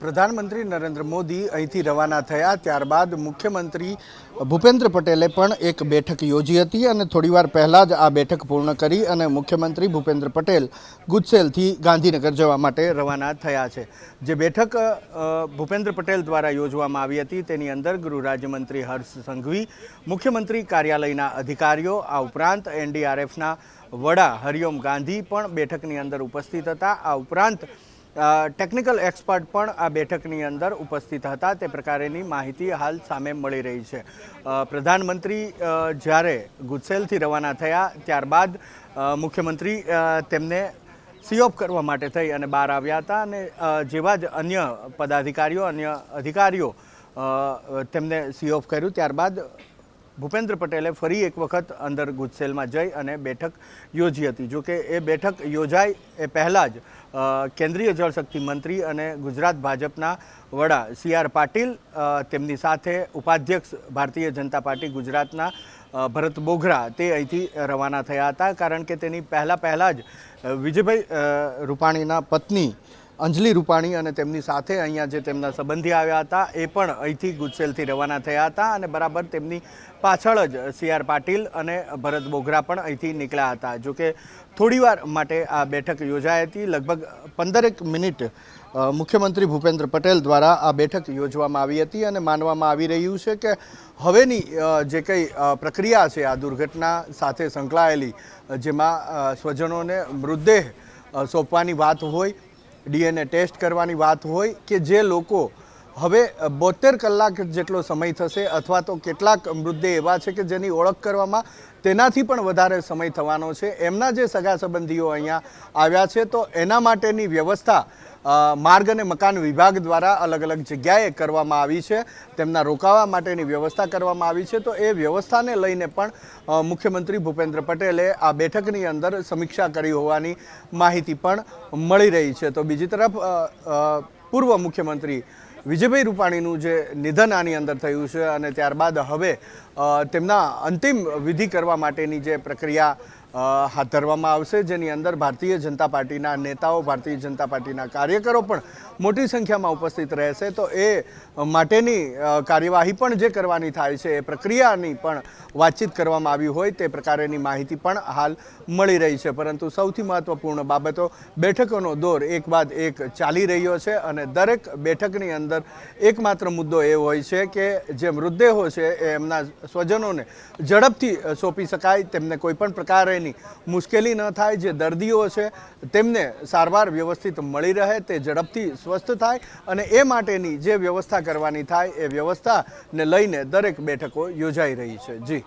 પ્રધાનમંત્રી નરેન્દ્ર મોદી અહીંથી રવાના થયા ત્યારબાદ મુખ્યમંત્રી ભૂપેન્દ્ર પટેલે પણ એક બેઠક યોજી હતી અને થોડીવાર પહેલાં જ આ બેઠક પૂર્ણ કરી અને મુખ્યમંત્રી ભૂપેન્દ્ર પટેલ ગુજસેલથી ગાંધીનગર જવા માટે રવાના થયા છે। જે બેઠક ભૂપેન્દ્ર પટેલ દ્વારા યોજવામાં આવી હતી તેની અંદર ગૃહ રાજ્યમંત્રી હર્ષ સંઘવી, મુખ્યમંત્રી કાર્યાલયના અધિકારીઓ, આ ઉપરાંત એનડીઆરએફના વડા હરિઓમ ગાંધી પણ બેઠકની અંદર ઉપસ્થિત હતા। આ ઉપરાંત ટેકનિકલ એક્સપર્ટ પણ આ બેઠકની અંદર ઉપસ્થિત હતા તે પ્રકારેની માહિતી હાલ સામે મળી રહી છે। પ્રધાનમંત્રી જ્યારે ગુજસેલથી રવાના થયા ત્યારબાદ મુખ્યમંત્રી તેમને સી ઓફ કરવા માટે થઈ અને બહાર આવ્યા હતા અને જેવા જ અન્ય પદાધિકારીઓ, અન્ય અધિકારીઓ તેમને સી ઓફ કર્યું ત્યારબાદ ભૂપેન્દ્ર પટેલે ફરી એક વખત અંદર ગુજસેલમાં જઈ અને બેઠક યોજી હતી। જો કે એ બેઠક યોજાય એ પહેલાં જ કેન્દ્રીય જળશક્તિ મંત્રી અને ગુજરાત ભાજપના વડા સી.આર. પાટીલ, તેમની સાથે ઉપાધ્યક્ષ ભારતીય જનતા પાર્ટી ગુજરાતના ભરત બોઘરા તે અહીંથી રવાના થયા હતા। કારણ કે તેની પહેલાં જ વિજયભાઈ રૂપાણીના પત્ની અંજલિ રૂપાણી અને તેમની સાથે અહીંયા જે તેમના સંબંધી આવ્યા હતા એ પણ અહીંથી ગુજસેલથી રવાના થયા હતા અને બરાબર તેમની પાછળ જ સી.આર. પાટીલ અને ભરત બોઘરા પણ અહીંથી નીકળ્યા હતા। જો કે થોડીવાર માટે આ બેઠક યોજાઈ હતી, લગભગ 15 મિનિટ મુખ્યમંત્રી ભૂપેન્દ્ર પટેલ દ્વારા આ બેઠક યોજવામાં આવી હતી અને માનવામાં આવી રહ્યું છે કે હવેની જે કંઈ પ્રક્રિયા છે આ દુર્ઘટના સાથે સંકળાયેલી, જેમાં સ્વજનોને મૃતદેહ સોંપવાની વાત હોય, ડીએનએ ટેસ્ટ કરવાની વાત હોય કે જે લોકો હવે 72 કલાક જેટલો સમય થશે અથવા તો કેટલાક મૃતદેહ એવા છે કે જેની ઓળખ કરવામાં તેનાથી પણ વધારે સમય થવાનો છે, એમના જે સગા સંબંધીઓ અહીંયા આવ્યા છે તો એના માટેની વ્યવસ્થા માર્ગ અને મકાન વિભાગ દ્વારા અલગ અલગ જગ્યાએ કરવામાં આવી છે, તેમના રોકાવા માટેની વ્યવસ્થા કરવામાં આવી છે। તો એ વ્યવસ્થાને લઈને પણ મુખ્યમંત્રી ભૂપેન્દ્ર પટેલે આ બેઠકની અંદર સમીક્ષા કરી હોવાની માહિતી પણ મળી રહી છે। તો બીજી તરફ પૂર્વ મુખ્યમંત્રી વિજયભાઈ રૂપાણીનું જે નિધન આની અંદર થયું છે અને ત્યારબાદ હવે તેમના અંતિમ વિધિ કરવા માટેની જે પ્રક્રિયા હાથ ધરવામાં આવશે, જેની અંદર ભારતીય જનતા પાર્ટીના નેતાઓ, ભારતીય જનતા પાર્ટીના કાર્યકરો પણ મોટી સંખ્યામાં ઉપસ્થિત રહેશે। તો એ માટેની કાર્યવાહી પણ જે કરવાની થાય છે એ પ્રક્રિયાની પણ વાતચીત કરવામાં આવી હોય તે પ્રકારેની માહિતી પણ હાલ મળી રહી છે। પરંતુ સૌથી મહત્વપૂર્ણ બાબતો, બેઠકોનો દોર એક બાદ એક ચાલી રહ્યો છે અને દરેક બેઠકની અંદર એકમાત્ર મુદ્દો એ હોય છે કે જે મૃતદેહો છે એ એમના સ્વજનોને ઝડપથી સોંપી શકાય, તેમને કોઈપણ પ્રકારેની મુશ્કેલી ન થાય, જે દર્દીઓ છે તેમને સારવાર વ્યવસ્થિત મળી રહે, તે ઝડપથી સ્વસ્થ થાય અને એ માટેની જે વ્યવસ્થા કરવાની થાય એ વ્યવસ્થાને લઈને દરેક બેઠકો યોજાઈ રહી છે। જી।